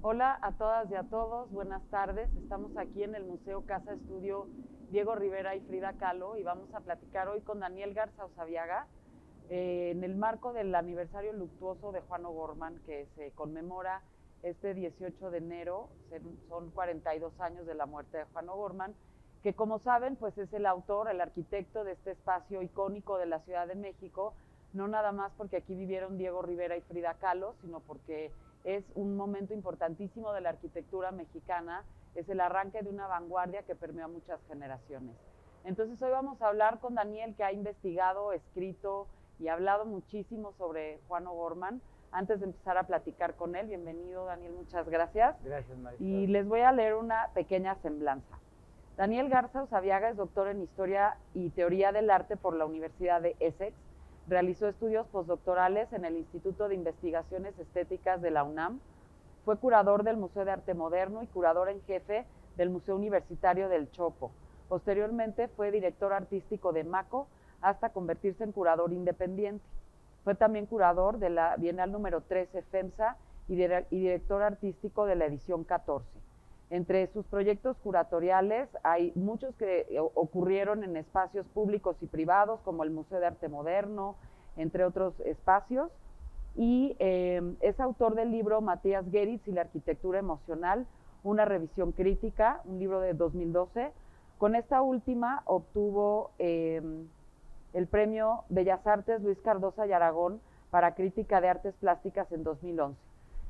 Hola a todas y a todos, buenas tardes. Estamos aquí en el Museo Casa Estudio Diego Rivera y Frida Kahlo y vamos a platicar hoy con Daniel Garza Osabiaga en el marco del aniversario luctuoso de Juan O'Gorman que se conmemora este 18 de enero, son 42 años de la muerte de Juan O'Gorman, que como saben pues es el autor, el arquitecto de este espacio icónico de la Ciudad de México, no nada más porque aquí vivieron Diego Rivera y Frida Kahlo, sino porque es un momento importantísimo de la arquitectura mexicana, es el arranque de una vanguardia que permeó a muchas generaciones. Entonces hoy vamos a hablar con Daniel, que ha investigado, escrito y hablado muchísimo sobre Juan O'Gorman. Antes de empezar a platicar con él, bienvenido Daniel, muchas gracias. Gracias, Marisol. Y les voy a leer una pequeña semblanza. Daniel Garza Osabiaga es doctor en Historia y Teoría del Arte por la Universidad de Essex. Realizó estudios postdoctorales en el Instituto de Investigaciones Estéticas de la UNAM. Fue curador del Museo de Arte Moderno y curador en jefe del Museo Universitario del Chopo. Posteriormente fue director artístico de MACO hasta convertirse en curador independiente. Fue también curador de la Bienal número 13 FEMSA y director artístico de la edición 14. Entre sus proyectos curatoriales hay muchos que ocurrieron en espacios públicos y privados, como el Museo de Arte Moderno, entre otros espacios. Y es autor del libro Matías Geritz y la arquitectura emocional, una revisión crítica, un libro de 2012. Con esta última obtuvo el premio Bellas Artes Luis Cardosa y Aragón para crítica de artes plásticas en 2011.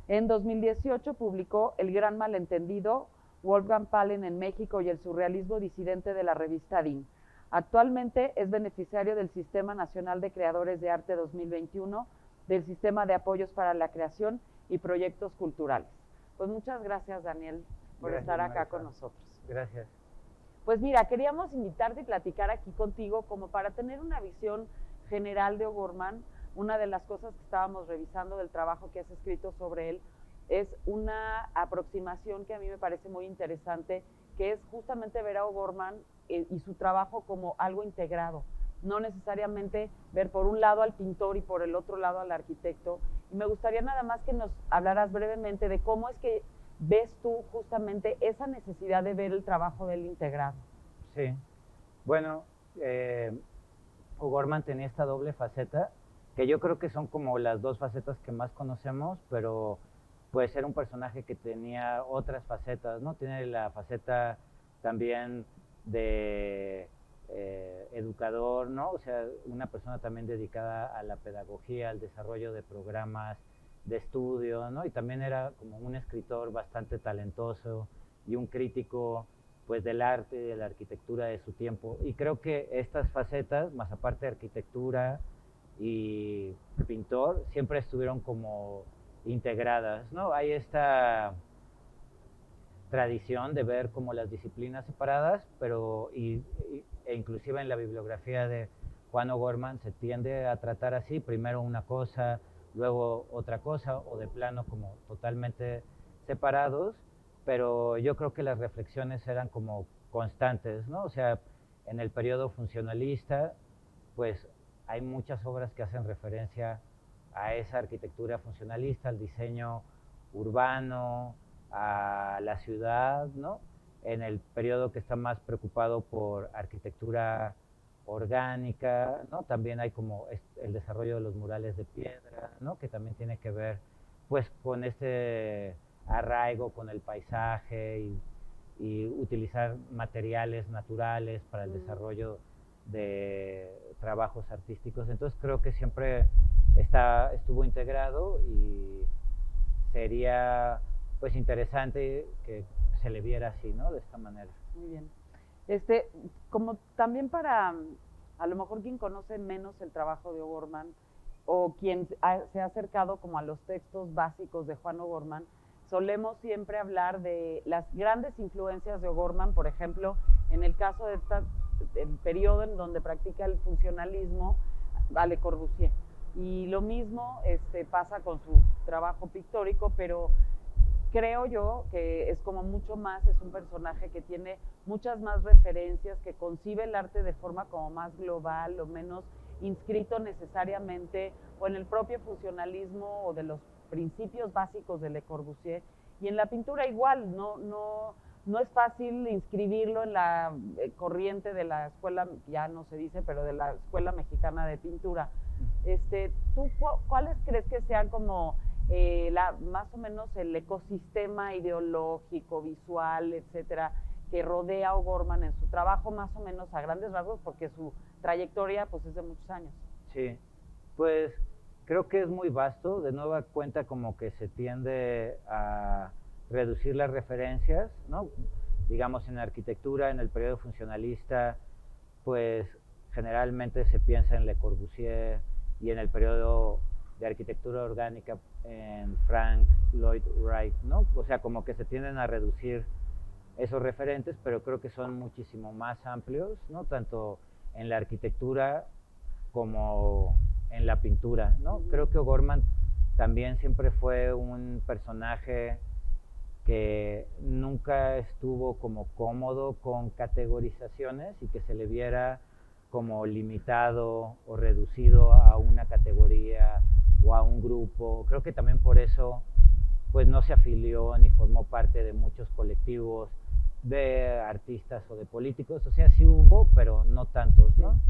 En 2018 publicó El Gran Malentendido, Wolfgang Palen en México y el surrealismo disidente de la revista DIN. Actualmente es beneficiario del Sistema Nacional de Creadores de Arte 2021, del Sistema de Apoyos para la Creación y Proyectos Culturales. Pues muchas gracias, Daniel, por estar acá con nosotros. Gracias. Pues mira, queríamos invitarte y platicar aquí contigo como para tener una visión general de O'Gorman. Una de las cosas que estábamos revisando del trabajo que has escrito sobre él es una aproximación que a mí me parece muy interesante, que es justamente ver a O'Gorman y su trabajo como algo integrado, no necesariamente ver por un lado al pintor y por el otro lado al arquitecto. Y me gustaría nada más que nos hablaras brevemente de cómo es que ves tú justamente esa necesidad de ver el trabajo del integrado. Sí, bueno, O'Gorman tenía esta doble faceta, que yo creo que son como las dos facetas que más conocemos, pero puede ser un personaje que tenía otras facetas, ¿no? Tiene la faceta también de educador, ¿no? O sea, una persona también dedicada a la pedagogía, al desarrollo de programas de estudio, ¿no? Y también era como un escritor bastante talentoso y un crítico pues del arte y de la arquitectura de su tiempo. Y creo que estas facetas, más aparte de arquitectura y pintor, siempre estuvieron como integradas, ¿no? Hay esta tradición de ver como las disciplinas separadas, pero e inclusive en la bibliografía de Juan O'Gorman se tiende a tratar así, primero una cosa, luego otra cosa, o de plano como totalmente separados, pero yo creo que las reflexiones eran como constantes, ¿no? O sea, en el periodo funcionalista, pues hay muchas obras que hacen referencia a esa arquitectura funcionalista, al diseño urbano, a la ciudad, ¿no? En el periodo que está más preocupado por arquitectura orgánica, ¿no? También hay como el desarrollo de los murales de piedra, ¿no? Que también tiene que ver, pues, con este arraigo con el paisaje y utilizar materiales naturales para el desarrollo de trabajos artísticos. Entonces creo que siempre estuvo integrado y sería pues interesante que se le viera así, ¿no? De esta manera. Muy bien. Como también para, a lo mejor quien conoce menos el trabajo de O'Gorman o quien se ha acercado como a los textos básicos de Juan O'Gorman, solemos siempre hablar de las grandes influencias de O'Gorman, por ejemplo, en el caso de el periodo en donde practica el funcionalismo, a Le Corbusier. Y lo mismo pasa con su trabajo pictórico, pero creo yo que es como mucho más, es un personaje que tiene muchas más referencias, que concibe el arte de forma como más global o menos inscrito necesariamente o en el propio funcionalismo o de los principios básicos de Le Corbusier, Y en la pintura igual, no es fácil inscribirlo en la corriente de la escuela, ya no se dice, pero de la Escuela Mexicana de Pintura. ¿Tú cuáles crees que sean como más o menos el ecosistema ideológico, visual, etcétera, que rodea a O'Gorman en su trabajo, más o menos a grandes rasgos, porque su trayectoria pues es de muchos años? Sí, pues creo que es muy vasto. De nueva cuenta, como que se tiende a reducir las referencias, ¿no? Digamos, en la arquitectura, en el periodo funcionalista, pues generalmente se piensa en Le Corbusier, y en el periodo de arquitectura orgánica en Frank Lloyd Wright, ¿no? O sea, como que se tienden a reducir esos referentes, pero creo que son muchísimo más amplios, ¿no? Tanto en la arquitectura como en la pintura, ¿no? Creo que O'Gorman también siempre fue un personaje que nunca estuvo como cómodo con categorizaciones y que se le viera como limitado o reducido a una categoría o a un grupo. Creo que también por eso pues no se afilió ni formó parte de muchos colectivos de artistas o de políticos. O sea, sí hubo, pero no tantos, ¿no?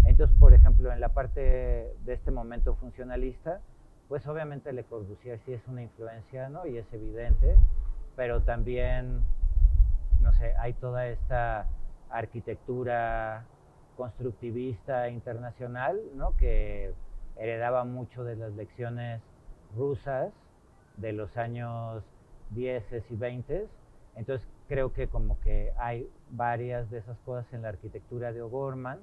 Entonces, por ejemplo, en la parte de este momento funcionalista, pues obviamente Le Corbusier sí es una influencia, ¿no? Y es evidente, pero también, no sé, hay toda esta arquitectura constructivista internacional, ¿no? Que heredaba mucho de las lecciones rusas de los años 10 y 20. Entonces creo que como que hay varias de esas cosas en la arquitectura de O'Gorman.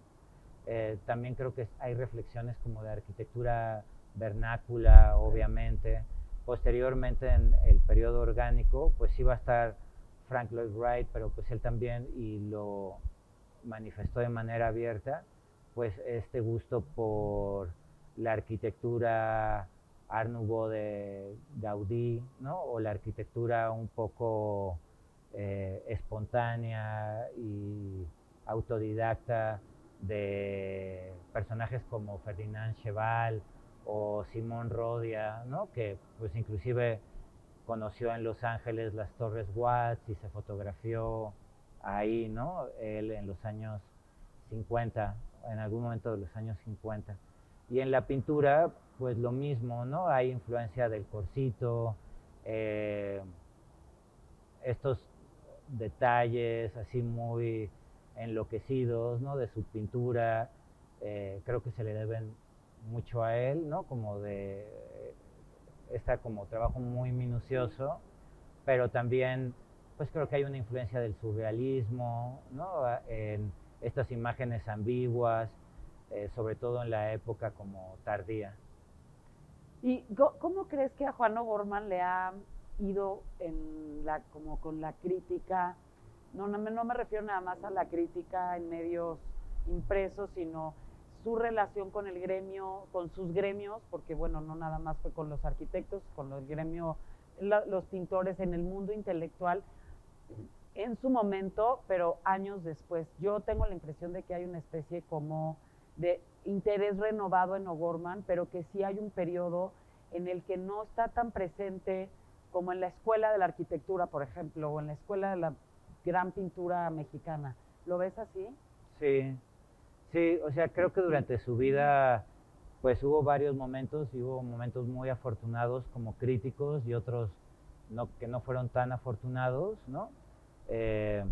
También creo que hay reflexiones como de arquitectura vernácula, obviamente. Posteriormente, en el periodo orgánico, pues iba a estar Frank Lloyd Wright, pero pues él también, y lo manifestó de manera abierta, pues este gusto por la arquitectura Art Nouveau de Gaudí, ¿no? O la arquitectura un poco espontánea y autodidacta de personajes como Ferdinand Cheval o Simón Rodia, ¿no? Que pues inclusive conoció en Los Ángeles las Torres Watts y se fotografió ahí, ¿no? Él en los años 50, en algún momento de los años 50. Y en la pintura, pues lo mismo, ¿no? Hay influencia del Corsito, estos detalles así muy enloquecidos, ¿no? De su pintura, creo que se le deben mucho a él, ¿no? Como de como trabajo muy minucioso, pero también pues creo que hay una influencia del surrealismo, ¿no? En estas imágenes ambiguas, sobre todo en la época como tardía. ¿Y cómo crees que a Juan O'Gorman le ha ido como con la crítica? No me refiero nada más a la crítica en medios impresos, sino su relación con el gremio, con sus gremios, porque bueno, no nada más fue con los arquitectos, con el gremio, los pintores en el mundo intelectual en su momento, pero años después. Yo tengo la impresión de que hay una especie como de interés renovado en O'Gorman, pero que sí hay un periodo en el que no está tan presente como en la Escuela de la Arquitectura, por ejemplo, o en la Escuela de la Gran Pintura Mexicana. ¿Lo ves así? Sí, sí, o sea, creo que durante su vida pues hubo varios momentos, y hubo momentos muy afortunados como críticos y otros que no fueron tan afortunados, ¿no? Él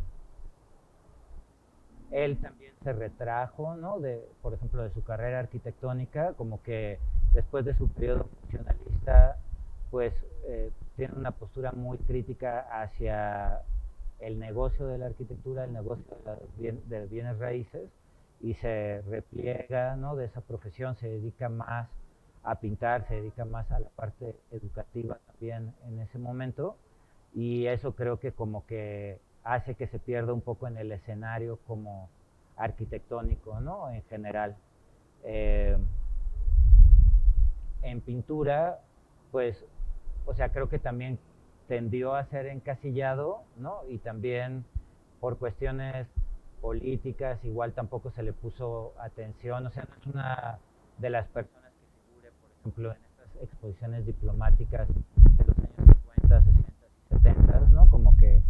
también se retrajo, ¿no? Por ejemplo, de su carrera arquitectónica, como que después de su periodo funcionalista, pues tiene una postura muy crítica hacia el negocio de la arquitectura, el negocio de bienes raíces, y se repliega, ¿no? De esa profesión, se dedica más a pintar, se dedica más a la parte educativa también en ese momento, y eso creo que como que hace que se pierda un poco en el escenario como arquitectónico, ¿no? En general. En pintura, pues, o sea, creo que también tendió a ser encasillado, ¿no? Y también por cuestiones políticas, igual tampoco se le puso atención, o sea, no es una de las personas que figure, por ejemplo, en estas exposiciones diplomáticas de los años 50, 60 y décadas, ¿no? Como que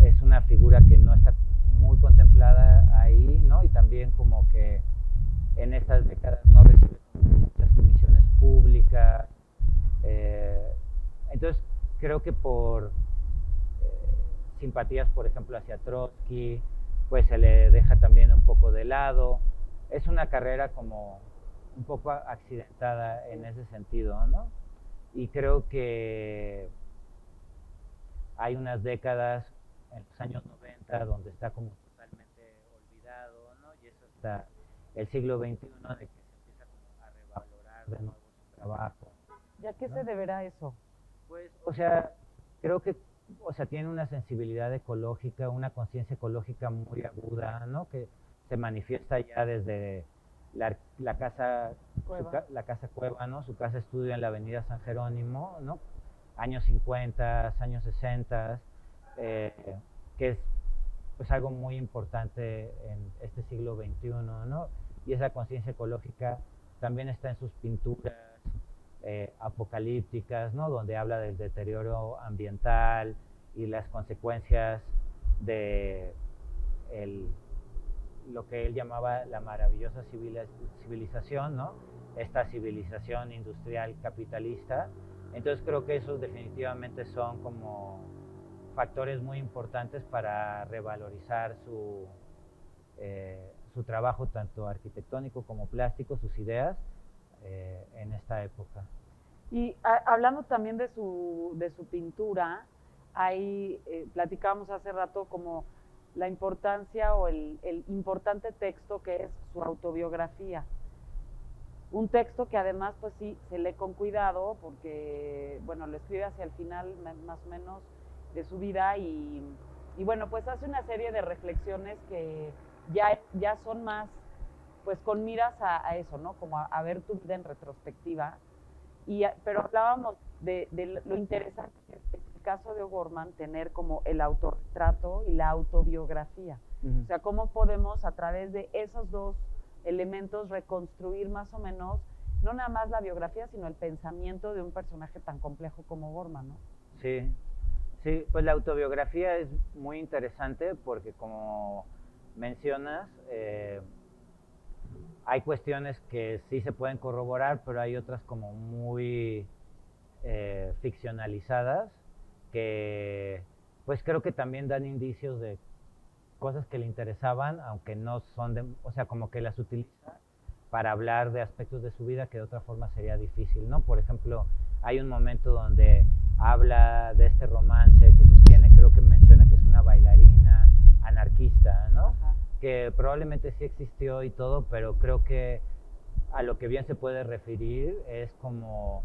es una figura que no está muy contemplada ahí, ¿no? Y también como que en estas décadas no recibe muchas comisiones públicas. Entonces creo que por simpatías, por ejemplo, hacia Trotsky, pues se le deja también un poco de lado. Es una carrera como un poco accidentada en ese sentido, ¿no? Y creo que hay unas décadas, en los años 90, donde está como totalmente olvidado, ¿no? Y eso hasta el siglo XXI, de que se empieza como a revalorar de nuevo su trabajo. ¿Y a qué ¿no? se deberá eso? Pues, o sea, creo que, o sea, tiene una sensibilidad ecológica, una conciencia ecológica muy aguda, ¿no? Que se manifiesta ya desde la casa Cueva. la casa Cueva, ¿no? Su casa estudio en la avenida San Jerónimo, ¿no? Años 50, años 60, eh, que es pues algo muy importante en este siglo XXI, ¿no? Y esa conciencia ecológica también está en sus pinturas apocalípticas, ¿no? Donde habla del deterioro ambiental y las consecuencias de lo que él llamaba la maravillosa civilización, ¿no? Esta civilización industrial capitalista. Entonces creo que esos definitivamente son como factores muy importantes para revalorizar su trabajo, tanto arquitectónico como plástico, sus ideas, en esta época. Y hablando también de su pintura, ahí platicábamos hace rato como la importancia o el importante texto que es su autobiografía. Un texto que además, pues sí, se lee con cuidado porque, bueno, lo escribe hacia el final más o menos de su vida y bueno, pues hace una serie de reflexiones que ya son más, pues con miras a eso, ¿no? Como a ver tu vida en retrospectiva. Pero hablábamos de lo interesante que es en el caso de O'Gorman tener como el autorretrato y la autobiografía. O sea, cómo podemos a través de esos dos elementos reconstruir más o menos, no nada más la biografía, sino el pensamiento de un personaje tan complejo como O'Gorman, ¿no? Sí, sí, pues la autobiografía es muy interesante porque como mencionas, hay cuestiones que sí se pueden corroborar, pero hay otras como muy ficcionalizadas que pues creo que también dan indicios de cosas que le interesaban, aunque no son de, o sea, como que las utiliza para hablar de aspectos de su vida que de otra forma sería difícil, ¿no? Por ejemplo, hay un momento donde habla de este romance que sostiene, creo que menciona que es una bailarina anarquista, ¿no? Ajá. Que probablemente sí existió y todo, pero creo que a lo que bien se puede referir es como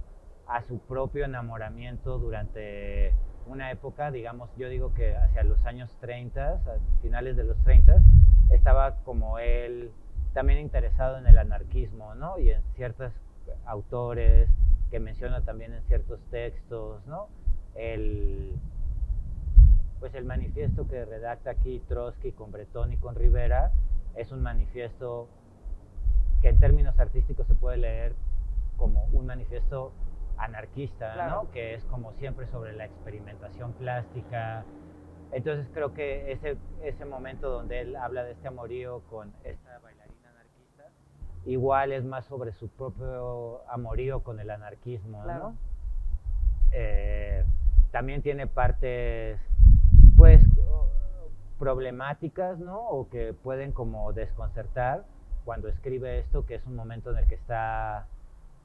a su propio enamoramiento durante una época, digamos, yo digo que hacia los años 30, a finales de los 30, estaba como él también interesado en el anarquismo, ¿no? Y en ciertos autores que menciona también en ciertos textos, ¿no? Pues el manifiesto que redacta aquí Trotsky con Breton y con Rivera es un manifiesto que en términos artísticos se puede leer como un manifiesto anarquista, Claro. ¿no? Que es como siempre sobre la experimentación plástica. Entonces creo que ese momento donde él habla de este amorío con esta bailarina anarquista, igual es más sobre su propio amorío con el anarquismo, Claro. ¿no? También tiene partes, pues, problemáticas, ¿no? O que pueden como desconcertar cuando escribe esto, que es un momento en el que está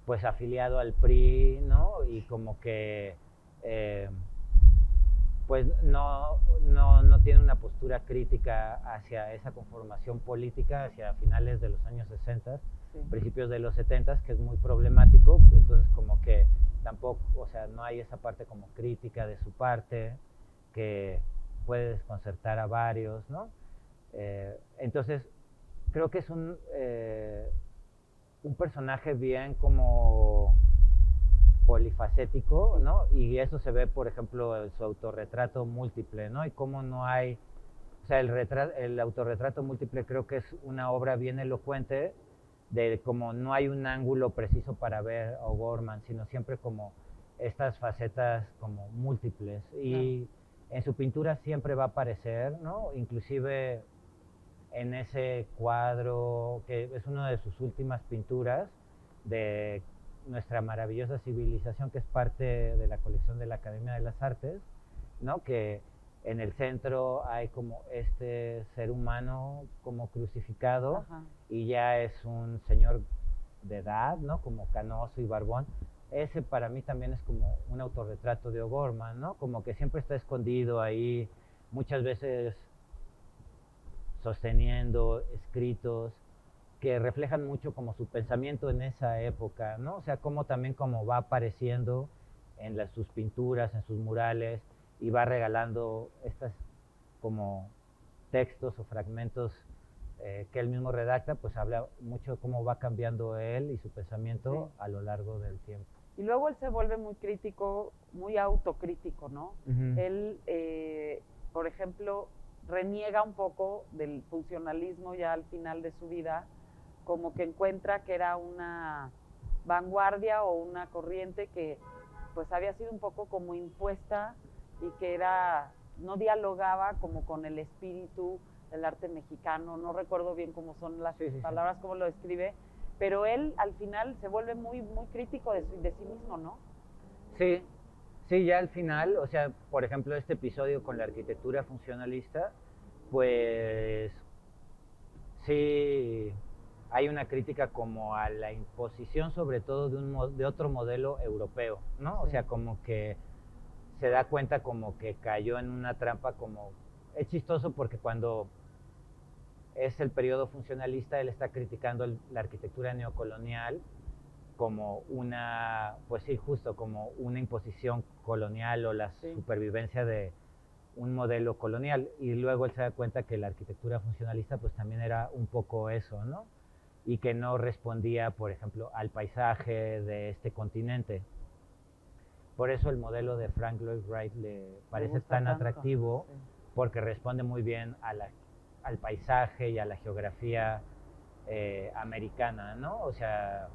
pues afiliado al PRI, ¿no? Y como que pues no tiene una postura crítica hacia esa conformación política hacia finales de los años 60, sí, principios de los 70, que es muy problemático. Entonces como que tampoco, o sea, no hay esa parte como crítica de su parte que puede desconcertar a varios, ¿no? Entonces creo que es un personaje bien como polifacético, ¿no? Y eso se ve, por ejemplo, en su autorretrato múltiple, ¿no? Y cómo no hay, o sea, el autorretrato múltiple creo que es una obra bien elocuente de cómo no hay un ángulo preciso para ver O'Gorman, sino siempre como estas facetas como múltiples. Y en su pintura siempre va a aparecer, ¿no? Inclusive en ese cuadro, que es una de sus últimas pinturas, de nuestra maravillosa civilización, que es parte de la colección de la Academia de las Artes, ¿no? Que en el centro hay como este ser humano como crucificado. Ajá. Y ya es un señor de edad, ¿no? Como canoso y barbón. Ese para mí también es como un autorretrato de O'Gorman, ¿no? Como que siempre está escondido ahí, muchas veces sosteniendo escritos que reflejan mucho como su pensamiento en esa época, ¿no? O sea, como también como va apareciendo en sus pinturas, en sus murales, y va regalando estas como textos o fragmentos que él mismo redacta, pues habla mucho de cómo va cambiando él y su pensamiento a lo largo del tiempo. Y luego él se vuelve muy crítico, muy autocrítico, ¿no? Él, por ejemplo, reniega un poco del funcionalismo ya al final de su vida, como que encuentra que era una vanguardia o una corriente que pues había sido un poco como impuesta y que era, no dialogaba como con el espíritu del arte mexicano. No recuerdo bien cómo son las palabras, cómo lo describe, pero él al final se vuelve muy, muy crítico de sí mismo, ¿no? Sí, sí, ya al final, o sea, por ejemplo, este episodio con la arquitectura funcionalista, pues sí hay una crítica como a la imposición sobre todo de otro modelo europeo, ¿no? Sí. O sea, como que se da cuenta como que cayó en una trampa como... Es chistoso porque cuando es el periodo funcionalista, él está criticando la arquitectura neocolonial como una, pues sí, justo como una imposición colonial o la supervivencia de un modelo colonial. Y luego él se da cuenta que la arquitectura funcionalista pues también era un poco eso, ¿no? Y que no respondía, por ejemplo, al paisaje de este continente. Por eso el modelo de Frank Lloyd Wright le parece tan atractivo, porque responde muy bien al paisaje y a la geografía americana, ¿no? O sea,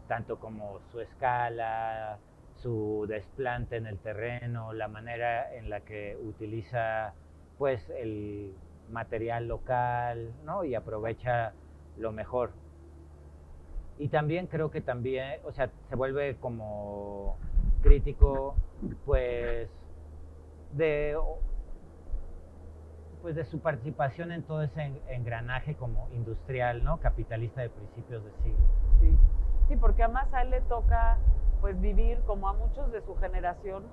tanto como su escala, su desplante en el terreno, la manera en la que utiliza pues el material local, ¿no? Y aprovecha lo mejor. Y también creo que también, o sea, se vuelve como crítico, pues de su participación en todo ese engranaje como industrial, ¿no? Capitalista de principios de siglo. Sí, sí, porque además a él le toca pues vivir como a muchos de su generación,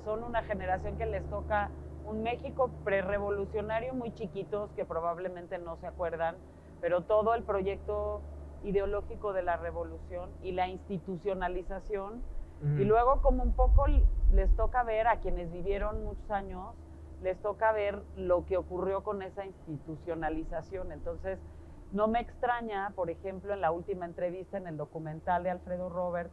son una generación que les toca un México prerevolucionario muy chiquitos que probablemente no se acuerdan, pero todo el proyecto ideológico de la revolución y la institucionalización, y luego como un poco les toca ver a quienes vivieron muchos años, les toca ver lo que ocurrió con esa institucionalización. Entonces, no me extraña, por ejemplo, en la última entrevista en el documental de Alfredo Robert,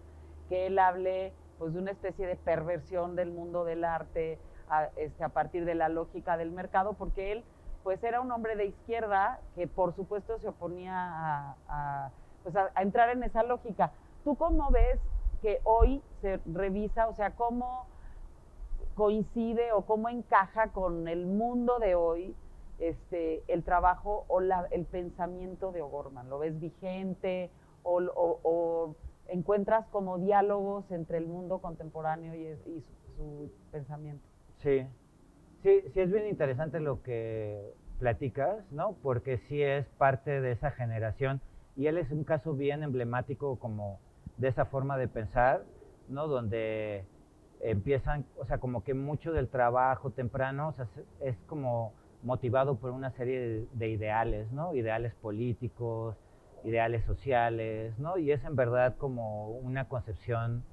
que él hable pues, de una especie de perversión del mundo del arte a partir de la lógica del mercado, porque él pues era un hombre de izquierda que por supuesto se oponía a entrar en esa lógica. ¿Tú cómo ves que hoy se revisa, o sea, cómo coincide o cómo encaja con el mundo de hoy el trabajo o el pensamiento de O'Gorman? ¿Lo ves vigente o encuentras como diálogos entre el mundo contemporáneo y su pensamiento? Sí, sí, sí es bien interesante lo que platicas, ¿no? Porque sí es parte de esa generación y él es un caso bien emblemático como de esa forma de pensar, ¿no? Donde empiezan, o sea, como que mucho del trabajo temprano, o sea, es como motivado por una serie de ideales, ¿no? Ideales políticos, ideales sociales, ¿no? Y es en verdad como una concepción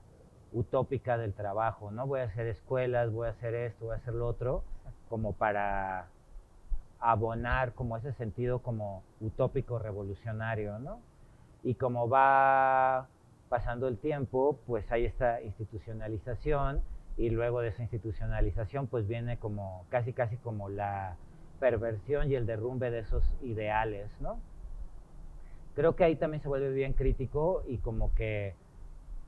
utópica del trabajo, ¿no? Voy a hacer escuelas, voy a hacer esto, voy a hacer lo otro, como para abonar como ese sentido como utópico revolucionario, ¿no? Y como va pasando el tiempo, pues hay esta institucionalización y luego de esa institucionalización pues viene como casi como la perversión y el derrumbe de esos ideales, ¿no? Creo que ahí también se vuelve bien crítico y como que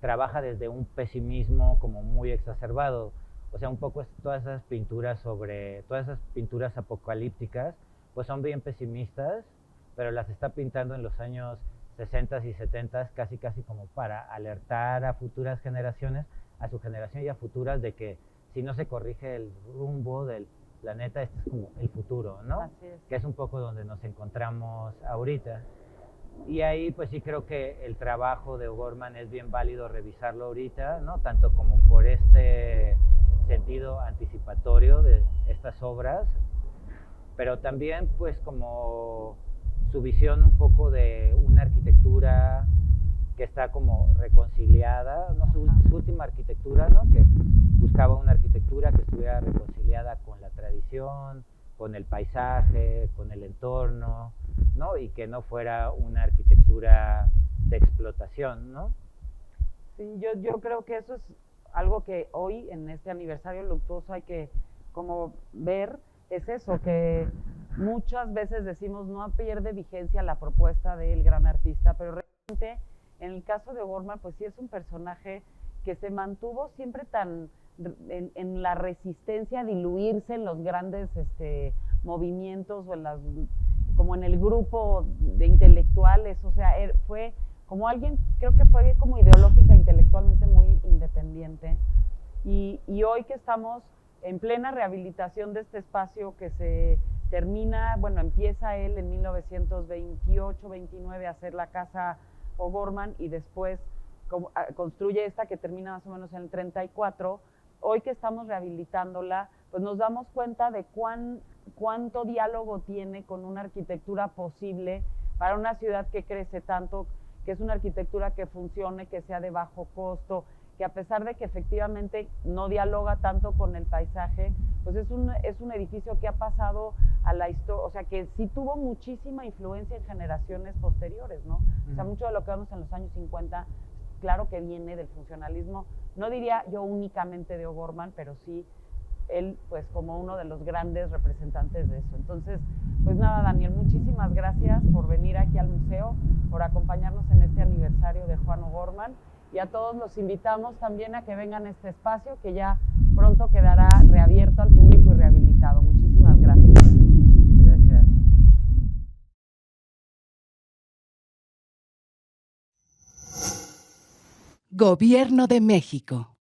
trabaja desde un pesimismo como muy exacerbado. O sea, un poco todas esas pinturas todas esas pinturas apocalípticas, pues son bien pesimistas, pero las está pintando en los años 60 y 70, casi como para alertar a futuras generaciones, a su generación y a futuras, de que si no se corrige el rumbo del planeta, este es como el futuro, ¿no? Así es. Que es un poco donde nos encontramos ahorita. Y ahí pues sí creo que el trabajo de O'Gorman es bien válido revisarlo ahorita, ¿no? Tanto como por este sentido anticipatorio de estas obras, pero también pues como su visión un poco de una arquitectura que está como reconciliada, ¿no? Su última arquitectura, ¿no? Que buscaba una arquitectura que estuviera reconciliada con la tradición, con el paisaje, con el entorno, ¿no? Y que no fuera una arquitectura de explotación, ¿no? Sí, yo creo que eso es algo que hoy, en este aniversario luctuoso, hay que como ver, es eso, que muchas veces decimos no pierde vigencia la propuesta del gran artista, pero realmente en el caso de O'Gorman, pues sí es un personaje que se mantuvo siempre tan en la resistencia a diluirse en los grandes movimientos o como en el grupo de intelectuales, o sea, fue como alguien, creo que fue como ideológica, intelectualmente muy independiente. Y hoy que estamos en plena rehabilitación de este espacio que se termina, bueno, empieza él en 1928-29 a hacer la casa O'Gorman y después construye esta que termina más o menos en el 34. Hoy que estamos rehabilitándola, pues nos damos cuenta de cuánto diálogo tiene con una arquitectura posible para una ciudad que crece tanto, que es una arquitectura que funcione, que sea de bajo costo, que a pesar de que efectivamente no dialoga tanto con el paisaje, pues es un edificio que ha pasado a la historia, o sea, que sí tuvo muchísima influencia en generaciones posteriores, ¿no? O sea, mucho de lo que vemos en los años 50, claro que viene del funcionalismo, no diría yo únicamente de O'Gorman, pero sí él pues como uno de los grandes representantes de eso. Entonces, pues nada, Daniel, muchísimas gracias por venir aquí al museo, por acompañarnos en este aniversario de Juan O'Gorman, y a todos los invitamos también a que vengan a este espacio que ya pronto quedará reabierto al público y rehabilitado. Muchísimas gracias. Gracias. Gobierno de México.